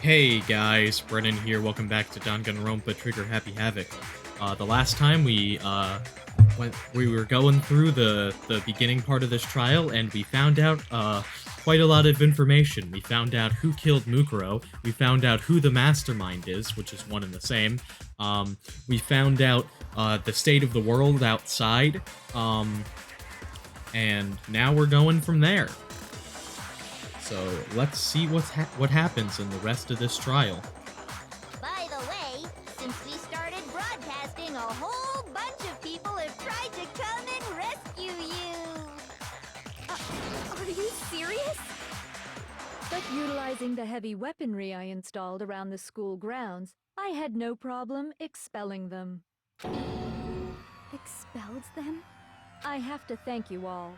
Hey guys, Brennan here. Welcome back to Danganronpa Trigger Happy Havoc. The last time we were going through the beginning part of this trial, and we found out quite a lot of information. We found out who killed Mukuro. We found out who the mastermind is, which is one and the same. We found out the state of the world outside. And now we're going from there. So let's see what happens in the rest of this trial. By the way, since we started broadcasting, a whole bunch of people have tried to come and rescue you. Are you serious? But utilizing the heavy weaponry I installed around the school grounds, I had no problem expelling them. Expelled them? I have to thank you all.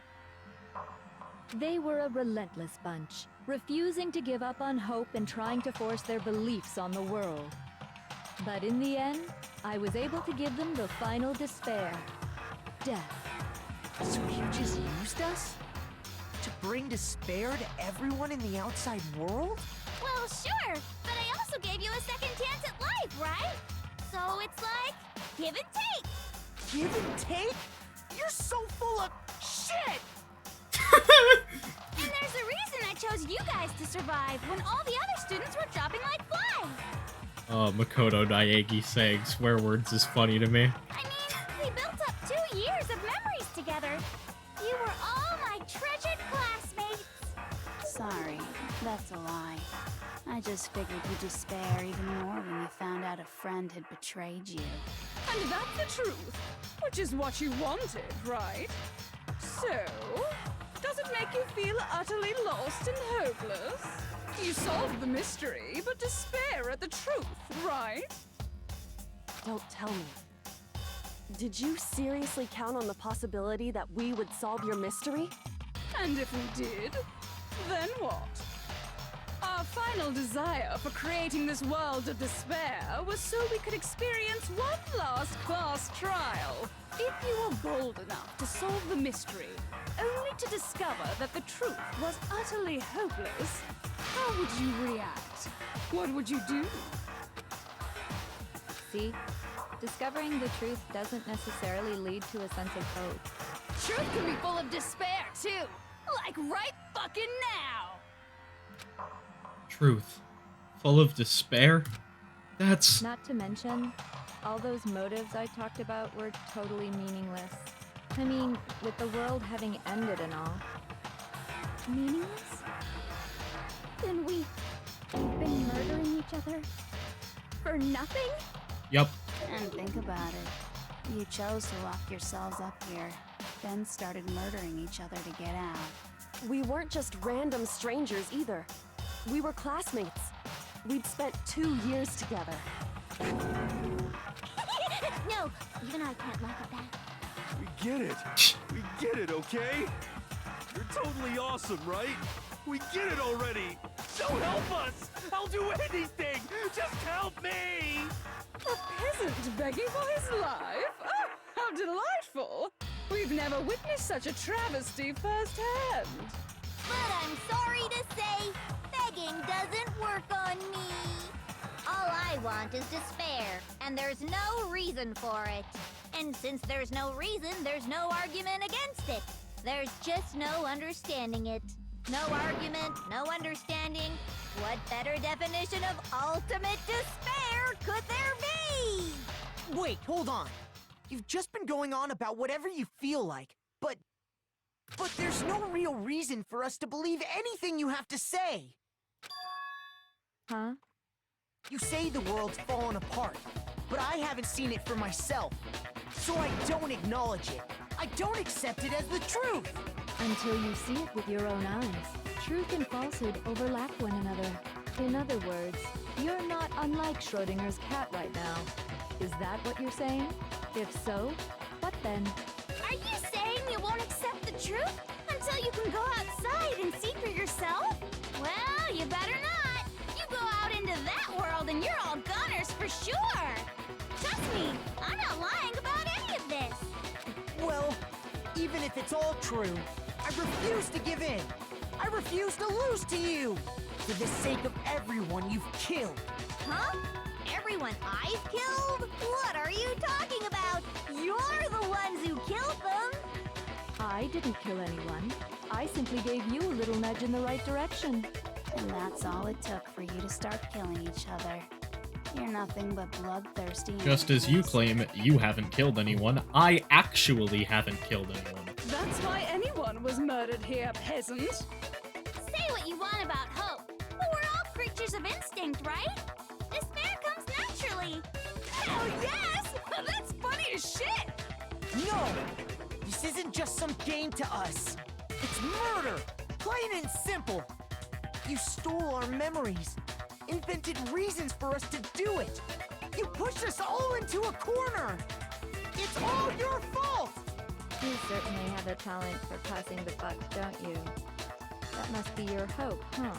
They were a relentless bunch, refusing to give up on hope and trying to force their beliefs on the world. But in the end, I was able to give them the final despair: death. So you just used us? To bring despair to everyone in the outside world? Well, sure, but I also gave you a second chance at life, right? So it's like, give and take. Give and take? You're so full of shit! And there's a reason I chose you guys to survive when all the other students were dropping like flies. Oh, Makoto Daegi saying swear words is funny to me. I mean, we built up 2 years of memories together. You were all my treasured classmates. Sorry, that's a lie. I just figured you'd despair even more when you found out a friend had betrayed you. And that's the truth, which is what you wanted, right? So, does it make you feel utterly lost and hopeless? You solved the mystery, but despair at the truth, right? Don't tell me. Did you seriously count on the possibility that we would solve your mystery? And if we did, then what? Our final desire for creating this world of despair was so we could experience one last class trial. If you were bold enough to solve the mystery, only to discover that the truth was utterly hopeless, how would you react? What would you do? See? Discovering the truth doesn't necessarily lead to a sense of hope. Truth can be full of despair, too. Like right fucking now. Truth. Full of despair? That's... Not to mention, all those motives I talked about were totally meaningless. I mean, with the world having ended and all. Meaningless? Then we've been murdering each other for nothing? Yup. And think about it. You chose to lock yourselves up here, then started murdering each other to get out. We weren't just random strangers either. We were classmates. We'd spent 2 years together. No, even I can't laugh at that. We get it. We get it, okay? You're totally awesome, right? We get it already. So help us. I'll do anything. Just help me. A peasant begging for his life? Oh, how delightful! We've never witnessed such a travesty firsthand. But I'm sorry to say, begging doesn't work on me. All I want is despair, and there's no reason for it. And since there's no reason, there's no argument against it. There's just no understanding it. No argument, no understanding. What better definition of ultimate despair could there be? Wait, hold on. You've just been going on about whatever you feel like, but there's no real reason for us to believe anything you have to say. Huh? You say the world's fallen apart, but I haven't seen it for myself. So I don't acknowledge it. I don't accept it as the truth. Until you see it with your own eyes. Truth and falsehood overlap one another. In other words, you're not unlike Schrodinger's cat right now. Is that what you're saying? If so, what then? Are you saying you won't accept the truth until you can go outside and see for yourself? Well, you better not. You go out into that world and you're all goners for sure. Trust me, I'm not lying about any of this. Well, even if it's all true, I refuse to give in. I refuse to lose to you. For the sake of everyone you've killed. Huh? Everyone I've killed? What are you talking about? You're the ones who killed them! I didn't kill anyone. I simply gave you a little nudge in the right direction. And that's all it took for you to start killing each other. You're nothing but bloodthirsty. Just as you animals. claim you haven't killed anyone, I actually haven't killed anyone. That's why anyone was murdered here, peasant. Say what you want about hope, but we're all creatures of instinct, right? Despair comes naturally. Hell yes! That's funny as shit! No! This isn't just some game to us. It's murder! Plain and simple. You stole our memories, invented reasons for us to do it. You pushed us all into a corner. It's all your fault! You certainly have a talent for passing the buck, don't you? That must be your hope, huh?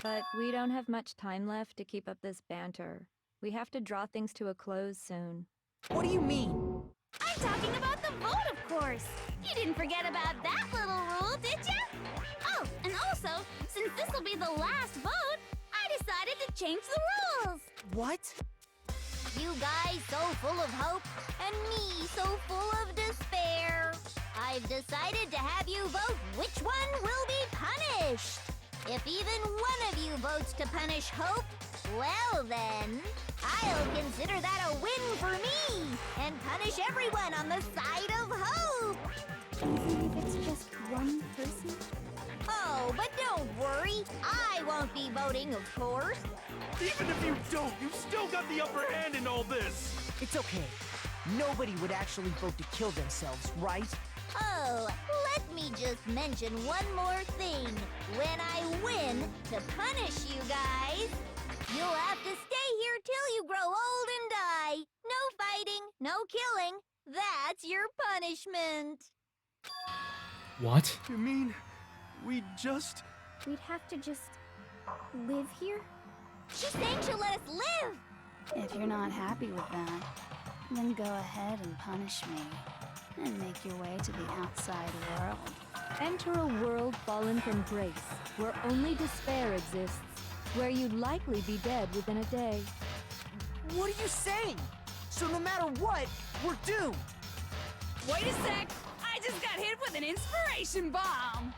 But we don't have much time left to keep up this banter. We have to draw things to a close soon. What do you mean? I'm talking about the vote, of course. You didn't forget about that little rule, did you? Oh, and also, since this will be the last vote, I decided to change the rules. What? You guys so full of hope, and me so full of despair. I've decided to have you vote which one will be punished. If even one of you votes to punish hope, well then, I'll consider that a win for me and punish everyone on the side of hope. Even if it's just one person? Oh, but don't worry, I won't be voting, of course. Even if you don't, you've still got the upper hand in all this. It's okay. Nobody would actually vote to kill themselves, right? Oh, let me just mention one more thing. When I win to punish you guys, you'll have to stay here till you grow old and die. No fighting, no killing. That's your punishment. What? You mean we just... We'd have to just live here? She's saying she'll let us live. If you're not happy with that, then go ahead and punish me. And make your way to the outside world. Enter a world fallen from grace, where only despair exists, where you'd likely be dead within a day. What are you saying? So no matter what, we're doomed. Wait a sec! I just got hit with an inspiration bomb!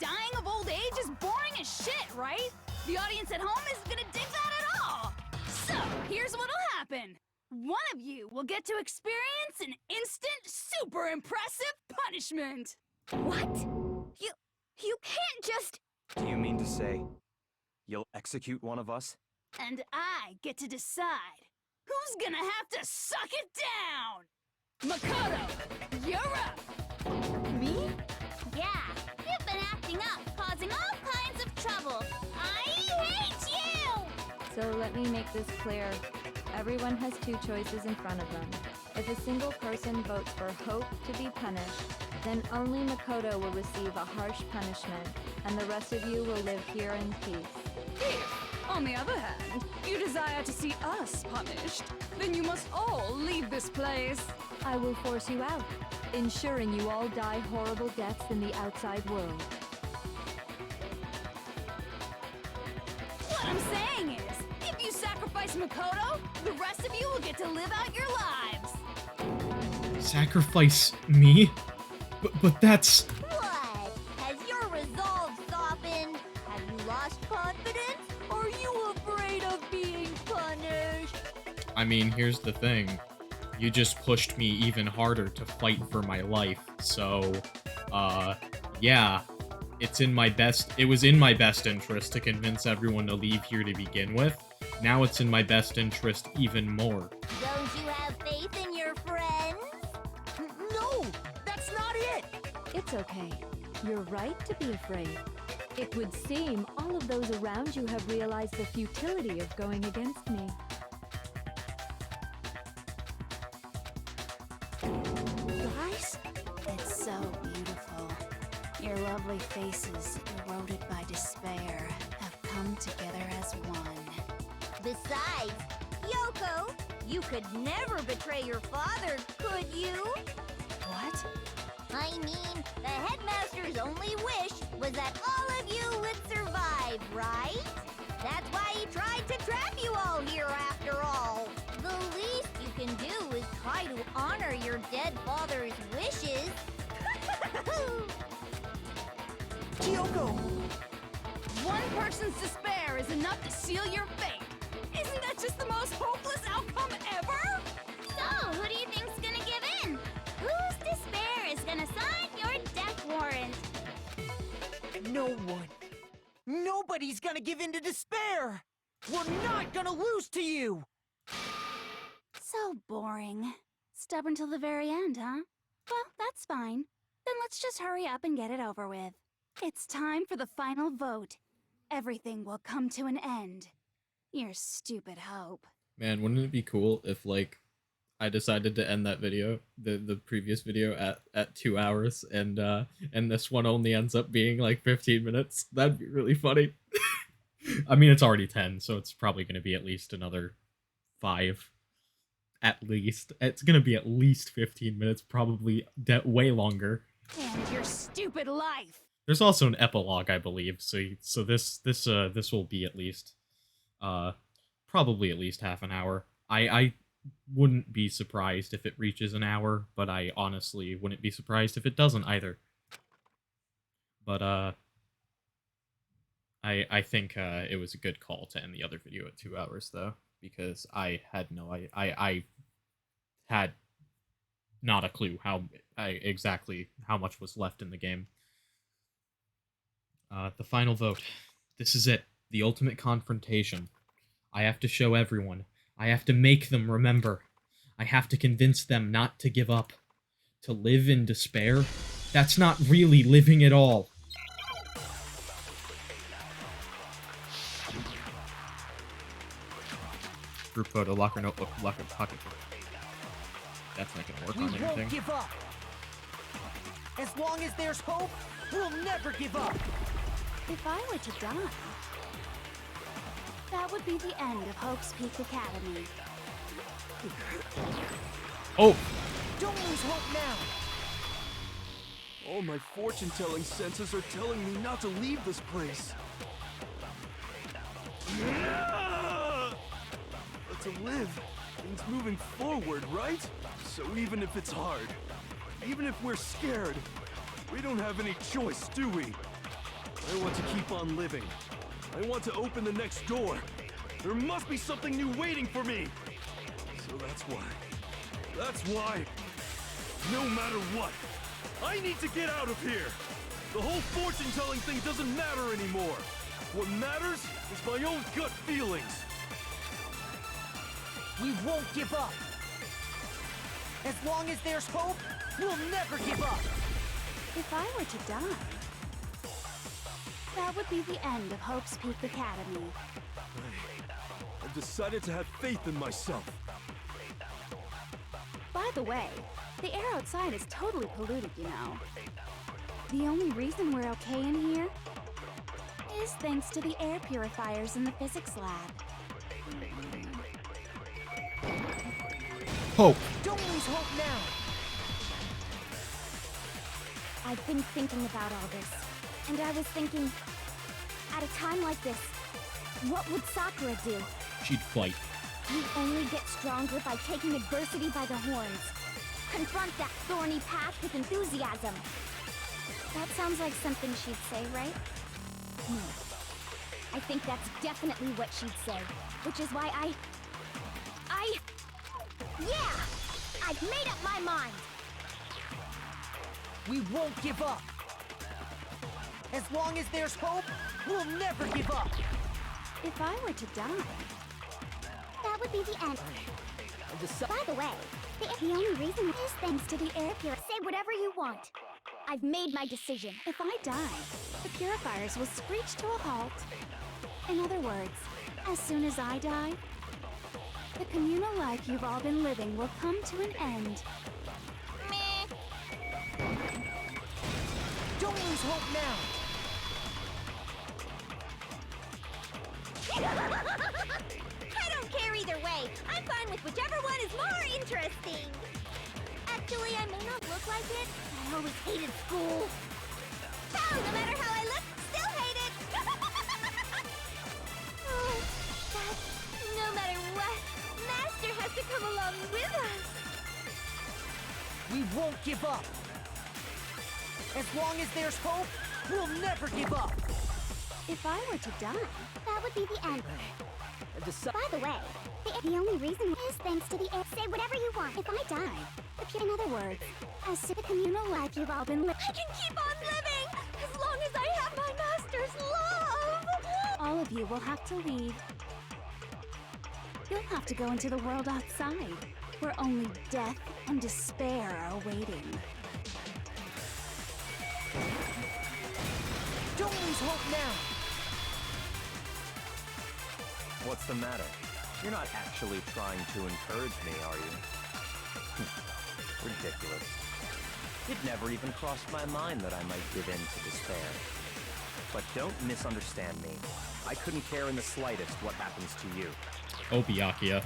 Dying of old age is boring as shit, right? The audience at home isn't gonna dig that at all! So, here's what'll happen. One of you will get to experience an instant, super impressive punishment! What? You can't just... Do you mean to say you'll execute one of us? And I get to decide who's gonna have to suck it down! Makoto, you're up! Me? Yeah, you've been acting up, causing all kinds of trouble. I hate you! So let me make this clear. Everyone has two choices in front of them. If a single person votes for Hope to be punished, then only Makoto will receive a harsh punishment, and the rest of you will live here in peace. If, on the other hand, you desire to see us punished, then you must all leave this place. I will force you out, ensuring you all die horrible deaths in the outside world. What I'm saying is, if you sacrifice Makoto, the rest of you will get to live out your lives. Sacrifice me? But that's... What? Has your resolve softened? Have you lost confidence? Are you afraid of being punished? I mean, here's the thing. You just pushed me even harder to fight for my life, so... yeah. It was in my best interest to convince everyone to leave here to begin with. Now it's in my best interest even more. Don't you have faith in your friends? No, that's not it. It's okay. You're right to be afraid. It would seem all of those around you have realized the futility of going against me. Guys? It's so beautiful. Your lovely faces, eroded by despair, have come together as one. Besides, Yoko, you could never betray your father, could you? What? I mean, the headmaster's only wish was that all of you would survive alive, right? That's why he tried to trap you all here after all. The least you can do is try to honor your dead father's wishes. Kyoko! One person's despair is enough to seal your fate. Isn't that just the most hopeless outcome ever? So, who do you think's gonna give in? Whose despair is gonna sign your death warrant? No one. Nobody's gonna give in to despair! We're not gonna lose to you! So boring. Stubborn till the very end, huh? Well, that's fine. Then let's just hurry up and get it over with. It's time for the final vote. Everything will come to an end. Your stupid hope. Man, wouldn't it be cool if, like, I decided to end that video, the previous video, at 2 hours, and this one only ends up being like 15 minutes? That'd be really funny. I mean, it's already 10, so it's probably going to be at least another 5. At least. It's going to be at least 15 minutes, probably way longer. And your stupid life. There's also an epilogue, I believe, so this will be at least, probably at least half an hour. I wouldn't be surprised if it reaches an hour, but I honestly wouldn't be surprised if it doesn't either. But, I think, it was a good call to end the other video at 2 hours, though, because I had I had not a clue exactly how much was left in the game. The final vote. This is it. The ultimate confrontation. I have to show everyone. I have to make them remember. I have to convince them not to give up. To live in despair? That's not really living at all. Group photo, locker notebook, locker pocket book. That's not gonna work on We anything. won't give up! As long as there's hope, we'll never give up! If I were to die, that would be the end of Hope's Peak Academy. Oh! Don't lose hope now! All my fortune-telling senses are telling me not to leave this place. But to live means moving forward, right? So even if it's hard, even if we're scared, we don't have any choice, do we? I want to keep on living. I want to open the next door. There must be something new waiting for me. So that's why, no matter what, I need to get out of here. The whole fortune-telling thing doesn't matter anymore. What matters is my own gut feelings. We won't give up! As long as there's hope, we'll never give up! If I were to die, that would be the end of Hope's Peak Academy. I've decided to have faith in myself. By the way, the air outside is totally polluted, you know. The only reason we're okay in here is thanks to the air purifiers in the physics lab. Hope! Don't lose hope now! I've been thinking about all this, and I was thinking, at a time like this, what would Sakura do? She'd fight. You only get stronger by taking adversity by the horns. Confront that thorny path with enthusiasm. That sounds like something she'd say, right? I think that's definitely what she'd say, which is why yeah! I've made up my mind! We won't give up! As long as there's hope, we'll never give up! If I were to die, That would be the end. By the way, the only reason is thanks to the air purifier. Say whatever you want. I've made my decision. if I die, the purifiers will screech to a halt. In other words, as soon as I die, the communal life you've all been living will come to an end. Meh. Don't lose hope now! I don't care either way. I'm fine with whichever one is more interesting. Actually, I may not look like it. I always hated school. Hell, no matter how I look, still hate it. won't give up. As long as there's hope, we'll never give up. If I were to die, that would be the end. Decide. By the way, the only reason is thanks to the air. Say whatever you want. If I die, in other words, as to the communal life you've all been living, I can keep on living as long as I have my master's love. All of you will have to leave. You'll have to go into the world outside, where only death and despair are waiting. Don't lose hope now. What's the matter? You're not actually trying to encourage me, are you? Ridiculous. It never even crossed my mind that I might give in to despair. But don't misunderstand me. I couldn't care in the slightest what happens to you. Oh, Byakuya.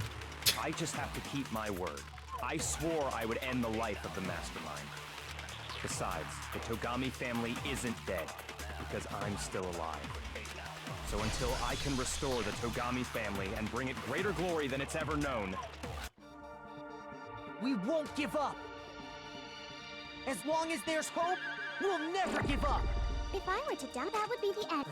I just have to keep my word. I swore I would end the life of the Mastermind. Besides, the Togami family isn't dead, because I'm still alive. So until I can restore the Togami family and bring it greater glory than it's ever known, We won't give up. As long as there's hope, we'll never give up. If I were to die, that would be the end.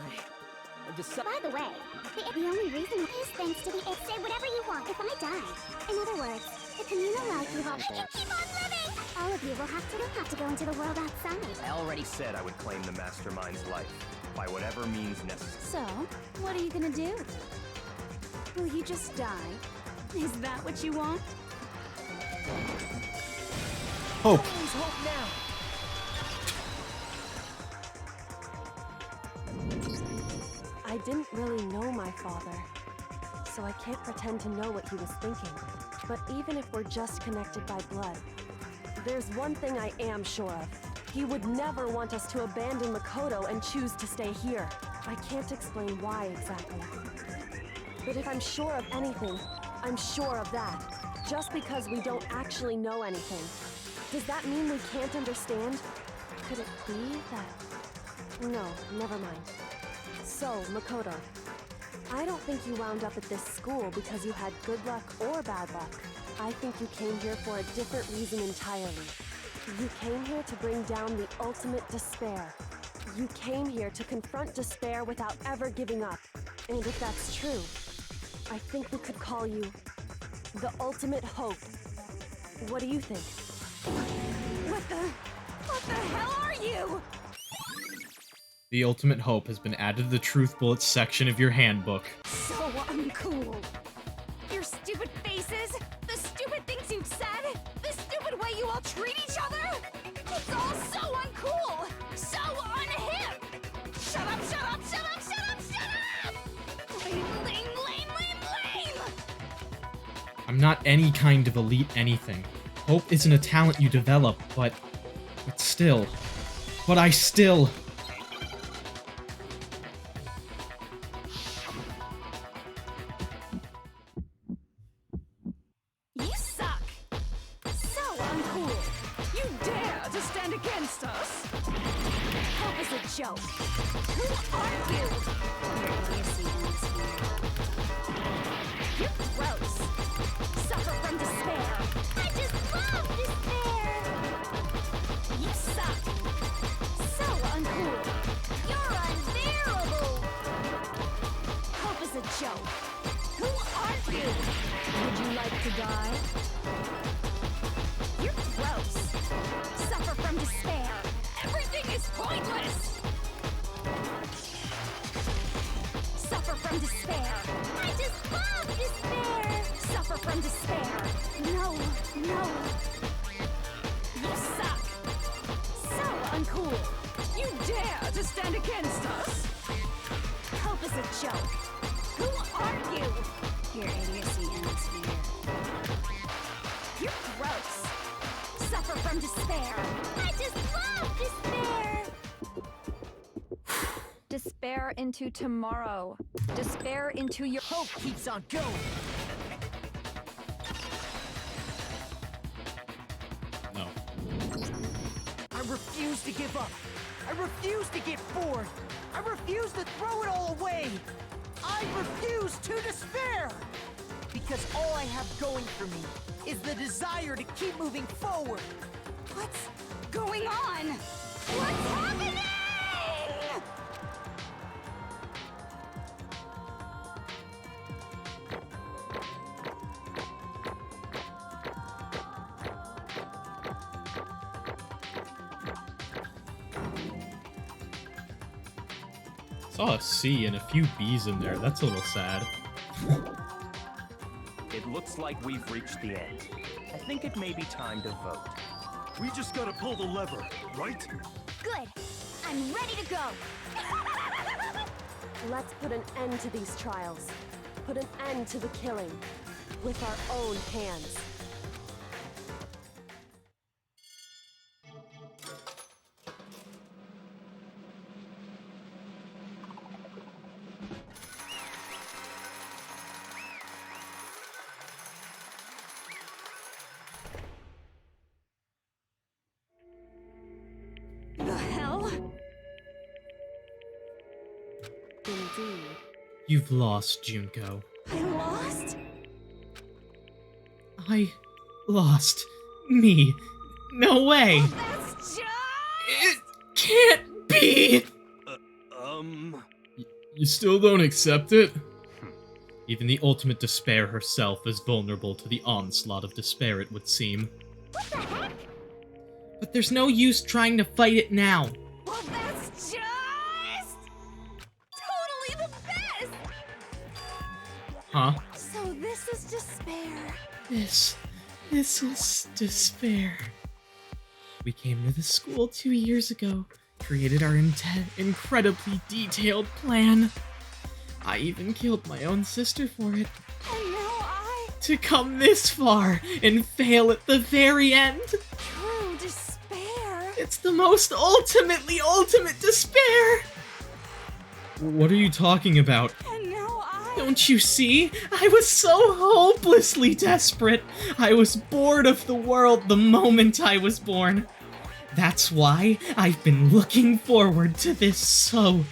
Decide. By the way, the only reason is thanks to the air. Say whatever you want. If I die, in other words, the communal life you've all. I can keep on living. All of you will have to go into the world outside. I already said I would claim the Mastermind's life, by whatever means necessary. So, what are you gonna do? Will you just die? Is that what you want? Hope. Don't lose hope now. I didn't really know my father, so I can't pretend to know what he was thinking. But even if we're just connected by blood, there's one thing I am sure of. He would never want us to abandon Makoto and choose to stay here. I can't explain why exactly. But if I'm sure of anything, I'm sure of that. Just because we don't actually know anything, does that mean we can't understand? Could it be that... No, never mind. So, Makoto, I don't think you wound up at this school because you had good luck or bad luck. I think you came here for a different reason entirely. You came here to bring down the ultimate despair. You came here to confront despair without ever giving up. And if that's true, I think we could call you the ultimate hope. What do you think? What the hell are you? The ultimate hope has been added to the Truth Bullets section of your handbook. So uncool. Your stupid faces, the stupid things you've said, the stupid way you all treat each other. It's all so uncool, so unhip. Shut up, shut up, shut up, shut up, shut up! Lame, lame, lame, lame, lame! I'm not any kind of elite anything. Hope isn't a talent you develop, but still. But I still... You suck! So uncool! You dare to stand against us? Hope is a joke. Who are you? Your idiocy ends here. You're gross. Suffer from despair. I just love despair. You suck. So uncool. You're unbearable. Hope is a joke. Who are you? Would you like to die? You're gross. Suffer from despair. Everything is pointless. Suffer from despair. I just love despair. Suffer from despair. No, no. You suck. So uncool. You dare to stand against us? Hope is a joke. Who are you? Your idiocy ends here. You're gross. Suffer from despair. I just love despair. Despair into tomorrow. Despair into your... Hope keeps on going. No. I refuse to give up. I refuse to get bored. I refuse to throw it all away. I refuse to despair. Because all I have going for me is the desire to keep moving forward. What's going on? What's happening? Saw a C and a few B's in there. That's a little sad. It looks like we've reached the end. I think it may be time to vote. We just gotta pull the lever, right? Good. I'm ready to go. Let's put an end to these trials. Put an end to the killing. With our own hands. The hell? Indeed. You've lost, Junko. I lost? I lost me. No way. That's just... It can't be. You still don't accept it? Even the ultimate despair herself is vulnerable to the onslaught of despair, it would seem. What the heck? But there's no use trying to fight it now. Well, that's just... totally the best! Huh? So this is despair. This is despair. We came to the school 2 years ago, created our incredibly detailed plan. I even killed my own sister for it. And now To come this far and fail at the very end. true despair. It's the most ultimate despair! What are you talking about? And now Don't you see? I was so hopelessly desperate. I was bored of the world the moment I was born. That's why I've been looking forward to this so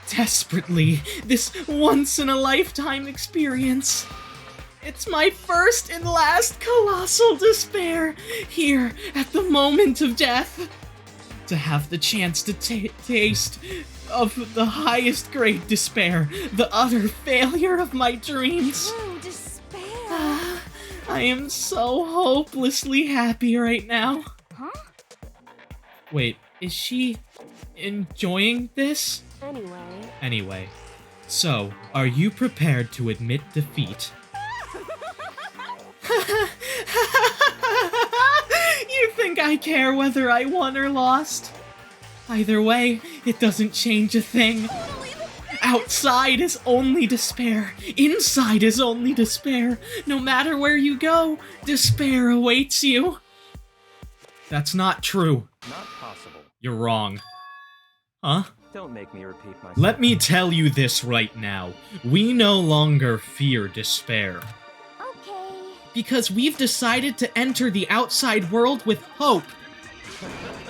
desperately. This once-in-a-lifetime experience. It's my first and last colossal despair, here at the moment of death. To have the chance to taste of the highest grade despair, the utter failure of my dreams. True despair. I am so hopelessly happy right now. Huh? Wait, is she enjoying this? Anyway, So, are you prepared to admit defeat? You think I care whether I won or lost? Either way, it doesn't change a thing. Outside is only despair. Inside is only despair. No matter where you go, despair awaits you. That's not true. Not possible. You're wrong. Huh? Don't make me repeat myself. Let me tell you this right now. We no longer fear despair. Okay. Because we've decided to enter the outside world with hope.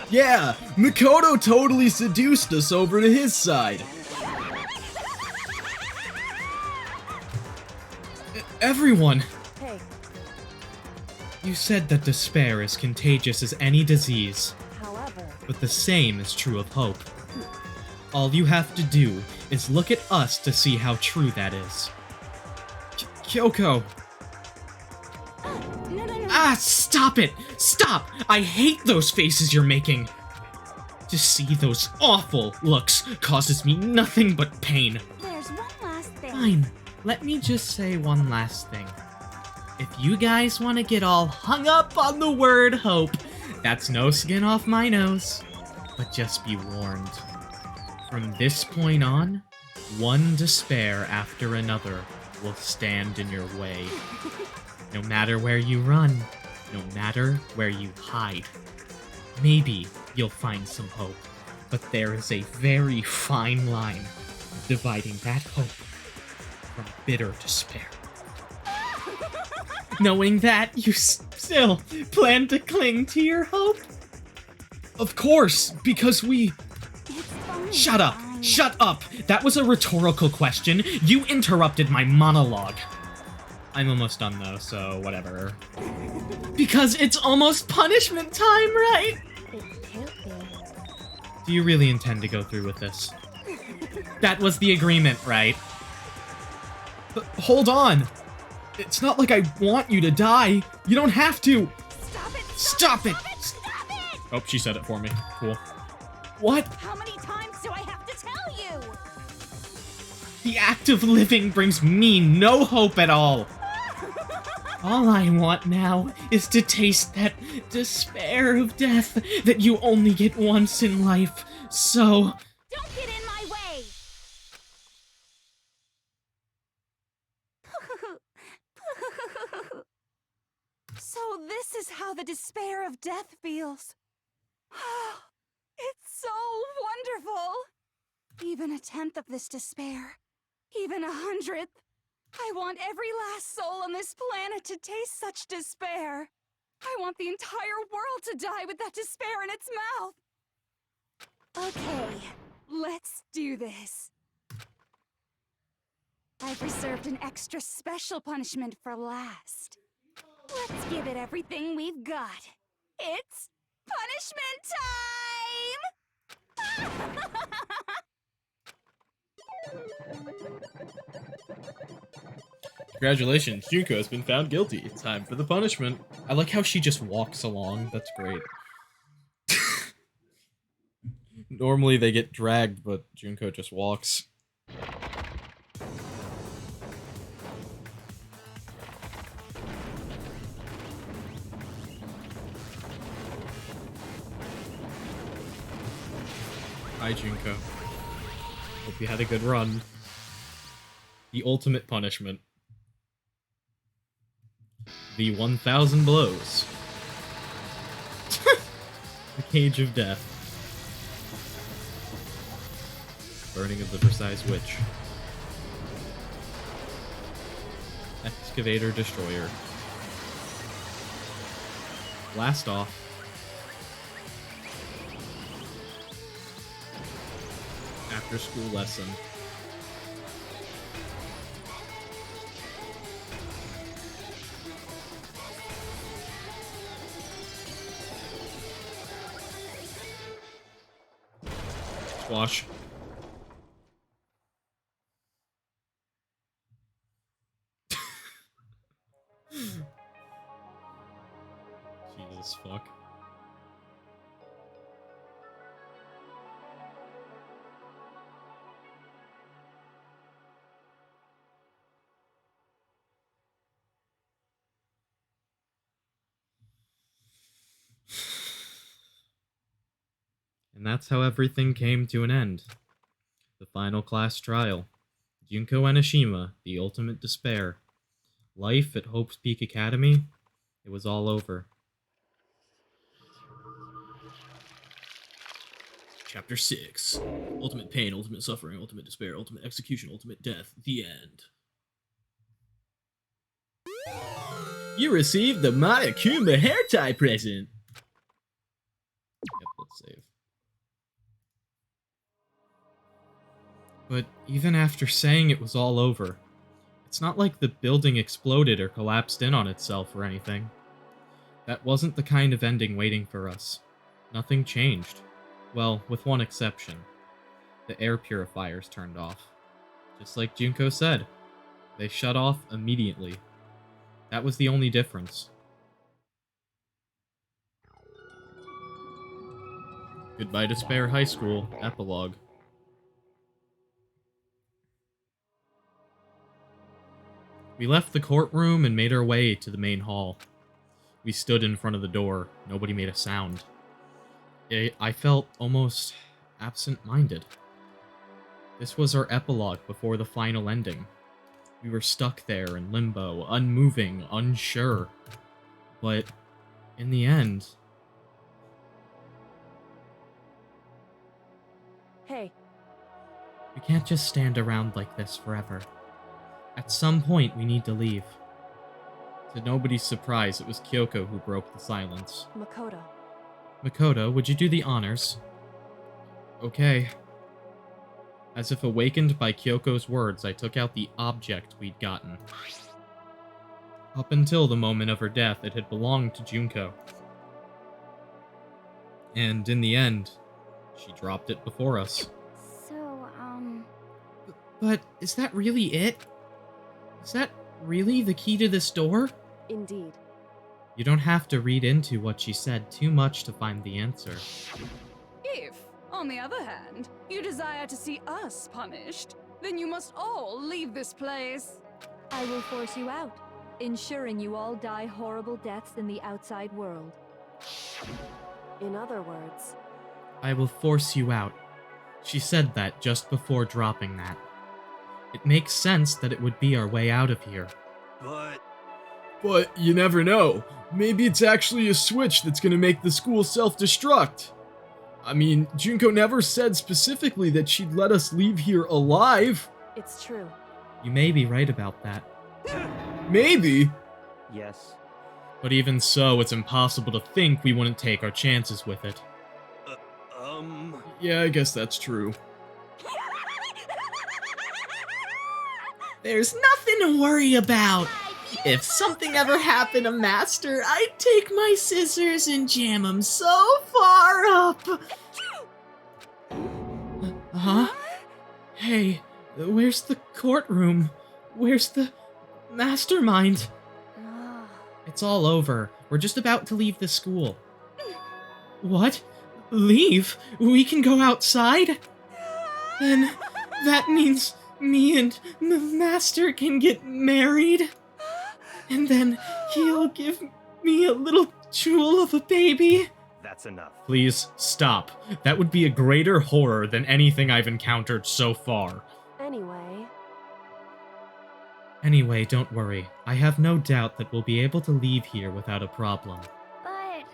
Yeah, Makoto totally seduced us over to his side. Everyone, hey, you said that despair is contagious as any disease, however, but the same is true of hope. All you have to do is look at us to see how true that is. Kyoko. No. Ah, stop it! Stop! I hate those faces you're making! To see those awful looks causes me nothing but pain. There's one last thing. Fine, let me just say one last thing. If you guys want to get all hung up on the word hope, that's no skin off my nose. But just be warned. From this point on, one despair after another will stand in your way. No matter where you run, no matter where you hide. Maybe you'll find some hope, but there is a very fine line dividing that hope from bitter despair. Knowing that, you still plan to cling to your hope? Of course, because we... It's fine. Shut up! fine. Shut up! That was a rhetorical question. You interrupted my monologue. I'm almost done though, so whatever. Because it's almost punishment time, right? It can't be. Do you really intend to go through with this? That was the agreement, right? But hold on! It's not like I want you to die. You don't have to! Stop it! Stop it! Stop it! Oh, she said it for me. Cool. What? How many times do I have to tell you? The act of living brings me no hope at all. All I want now is to taste that despair of death that you only get once in life. So... Don't get in my way! So this is how the despair of death feels. It's so wonderful. Even 1/10 of this despair, even 100th. I want every last soul on this planet to taste such despair. I want the entire world to die with that despair in its mouth. Okay, let's do this. I've reserved an extra special punishment for last. Let's give it everything we've got. It's punishment time! Congratulations, Junko has been found guilty. Time for the punishment. I like how she just walks along. That's great. Normally they get dragged, but Junko just walks. Hi, Junko. Hope you had a good run. The ultimate punishment. The 1,000 blows. The cage of death. Burning of the Versailles Witch. Excavator Destroyer. Blast off. After school lesson. Squash. Jesus fuck. And that's how everything came to an end. The final class trial. Junko Enoshima, the ultimate despair. Life at Hope's Peak Academy. It was all over. Chapter 6. Ultimate pain, ultimate suffering, ultimate despair, ultimate execution, ultimate death. The end. You received the Maya Kumba hair tie present. Yep, let's save. But even after saying it was all over, it's not like the building exploded or collapsed in on itself or anything. That wasn't the kind of ending waiting for us. Nothing changed. Well, with one exception. The air purifiers turned off. Just like Junko said, they shut off immediately. That was the only difference. Goodbye Despair High School, Epilogue. We left the courtroom and made our way to the main hall. We stood in front of the door. Nobody made a sound. I felt almost absent-minded. This was our epilogue before the final ending. We were stuck there in limbo, unmoving, unsure. But in the end... Hey, we can't just stand around like this forever. At some point, we need to leave. To nobody's surprise, it was Kyoko who broke the silence. Makoto. Makoto, would you do the honors? Okay. As if awakened by Kyoko's words, I took out the object we'd gotten. Up until the moment of her death, it had belonged to Junko. And in the end, she dropped it before us. So, But is that really it? Is that really the key to this door? Indeed. You don't have to read into what she said too much to find the answer. If, on the other hand, you desire to see us punished, then you must all leave this place. I will force you out, ensuring you all die horrible deaths in the outside world. In other words, I will force you out. She said that just before dropping that. It makes sense that it would be our way out of here. But you never know. Maybe it's actually a switch that's gonna make the school self-destruct. I mean, Junko never said specifically that she'd let us leave here alive. it's true. You may be right about that. Maybe. Yes. But even so, it's impossible to think we wouldn't take our chances with it. Yeah, I guess that's true. There's nothing to worry about. If something ever happened to Master, I'd take my scissors and jam him so far up. Huh? Hey, where's the courtroom? Where's the mastermind? It's all over. We're just about to leave the school. What? Leave? We can go outside? Then that means me and Master can get married? And then he'll give me a little jewel of a baby? That's enough. Please, stop. That would be a greater horror than anything I've encountered so far. Anyway, don't worry. I have no doubt that we'll be able to leave here without a problem. but...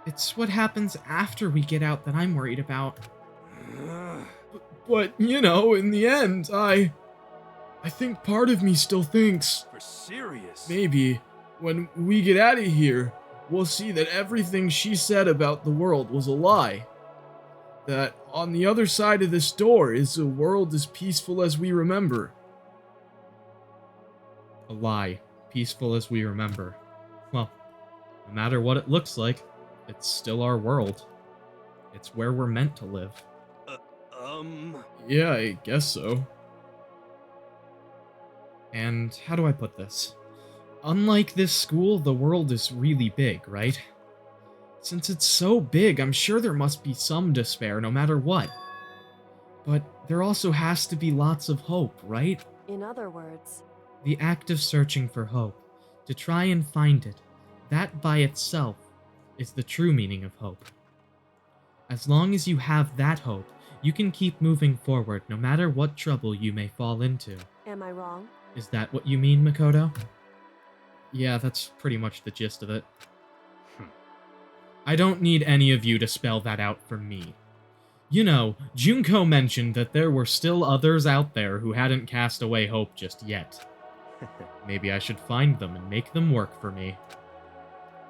It's what happens after we get out that I'm worried about. But, you know, in the end, I think part of me still thinks, For serious? maybe, when we get out of here, we'll see that everything she said about the world was a lie. That on the other side of this door is a world as peaceful as we remember. A lie. Peaceful as we remember. Well, no matter what it looks like, it's still our world. It's where we're meant to live. Yeah, I guess so. And how do I put this? Unlike this school, the world is really big, right? Since it's so big, I'm sure there must be some despair no matter what. But there also has to be lots of hope, right? In other words, The act of searching for hope, to try and find it, that by itself is the true meaning of hope. As long as you have that hope, you can keep moving forward no matter what trouble you may fall into. am I wrong? Is that what you mean, Makoto? Yeah, that's pretty much the gist of it. I don't need any of you to spell that out for me. You know, Junko mentioned that there were still others out there who hadn't cast away hope just yet. Maybe I should find them and make them work for me.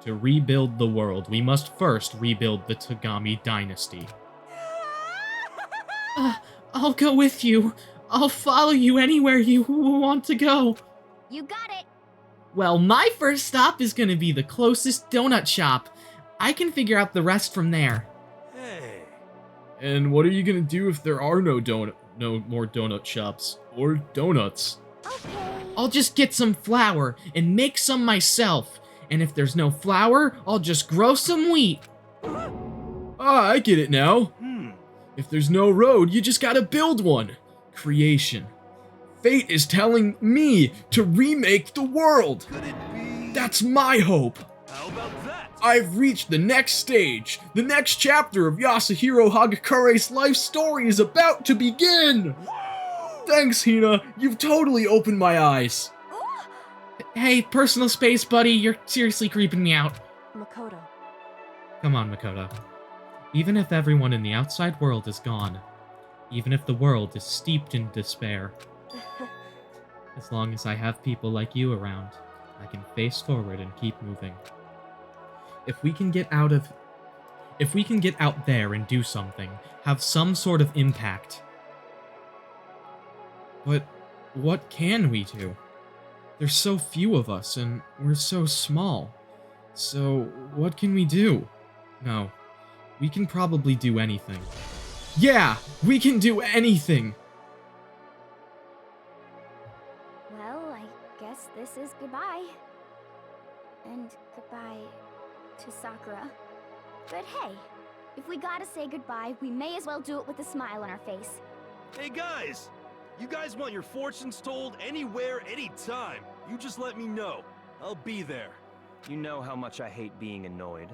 To rebuild the world, we must first rebuild the Togami dynasty. I'll go with you. I'll follow you anywhere you want to go. You got it. Well, my first stop is gonna be the closest donut shop. I can figure out the rest from there. Hey. And what are you gonna do if there are no more donut shops? Or donuts? Okay. I'll just get some flour and make some myself. And if there's no flour, I'll just grow some wheat. Ah, I get it now. If there's no road, you just gotta build one. Creation. Fate is telling me to remake the world. Could it be? That's my hope. How about that? I've reached the next stage. The next chapter of Yasuhiro Hagakure's life story is about to begin. Thanks, Hina. You've totally opened my eyes. Hey, personal space, buddy, you're seriously creeping me out. Makoto. Come on, Makoto. Even if everyone in the outside world is gone, even if the world is steeped in despair, as long as I have people like you around, I can face forward and keep moving. If we can get out there and do something, have some sort of impact. But what can we do? There's so few of us, and we're so small. So, what can we do? No, we can probably do anything. Yeah, we can do anything! Well, I guess this is goodbye. And goodbye to Sakura. But hey, if we gotta say goodbye, we may as well do it with a smile on our face. Hey guys! You guys want your fortunes told anywhere, anytime. You just let me know. I'll be there. You know how much I hate being annoyed,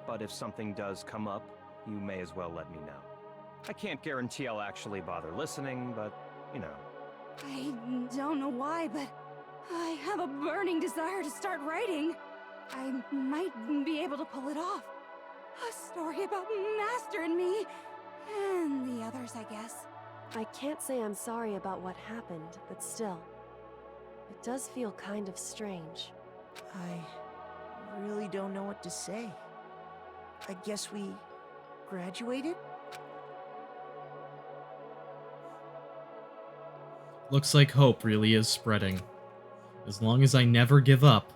but if something does come up, you may as well let me know. I can't guarantee I'll actually bother listening, but, you know. I don't know why, but I have a burning desire to start writing. I might be able to pull it off. A story about Master and me, and the others, I guess. I can't say I'm sorry about what happened, but still. It does feel kind of strange. I really don't know what to say. I guess we graduated? Looks like hope really is spreading. As long as I never give up,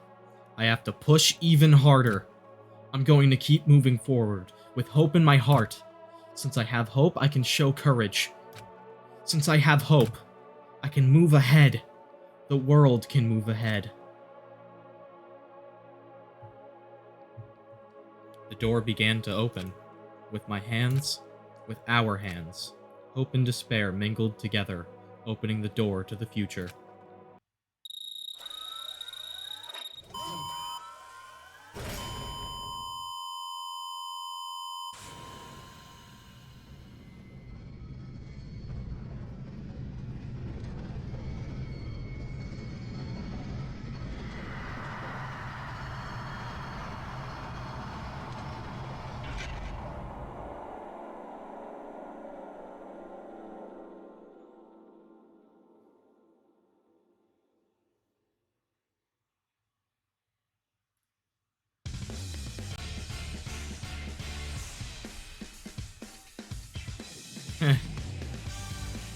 I have to push even harder. I'm going to keep moving forward, with hope in my heart. Since I have hope, I can show courage. Since I have hope, I can move ahead. The world can move ahead. The door began to open. With my hands, with our hands, hope and despair mingled together, opening the door to the future.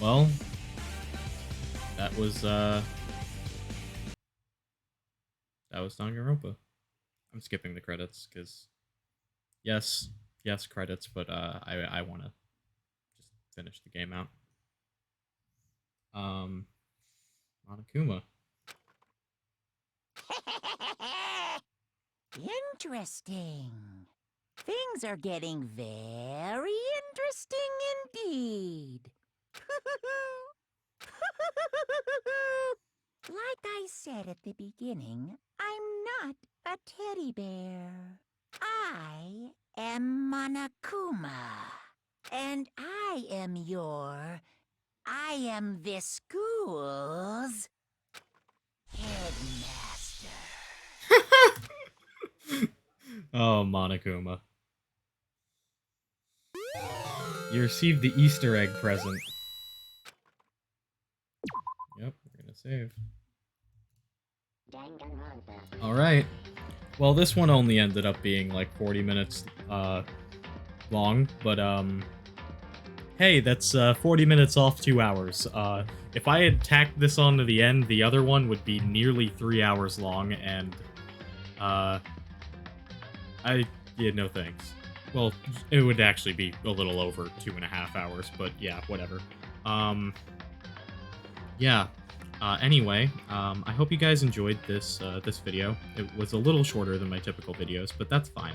Well, that was Danganronpa. I'm skipping the credits because yes, credits, but I want to just finish the game out. Monokuma. Interesting. Things are getting very interesting indeed. Like I said at the beginning, I'm not a teddy bear. I am Monokuma. And I am this school's headmaster. Oh, Monokuma. You received the Easter egg present. Yep, we're gonna save. Alright. Well, this one only ended up being like 40 minutes long, but hey, that's 40 minutes off 2 hours. If I had tacked this on to the end, the other one would be nearly 3 hours long, and yeah, no thanks. Well, it would actually be a little over 2.5 hours, but yeah, whatever. Yeah. Anyway, I hope you guys enjoyed this this video. It was a little shorter than my typical videos, but that's fine.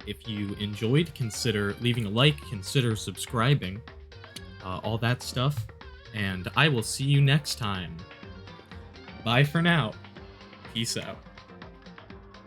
If you enjoyed, consider leaving a like, consider subscribing, all that stuff, and I will see you next time. Bye for now. Peace out.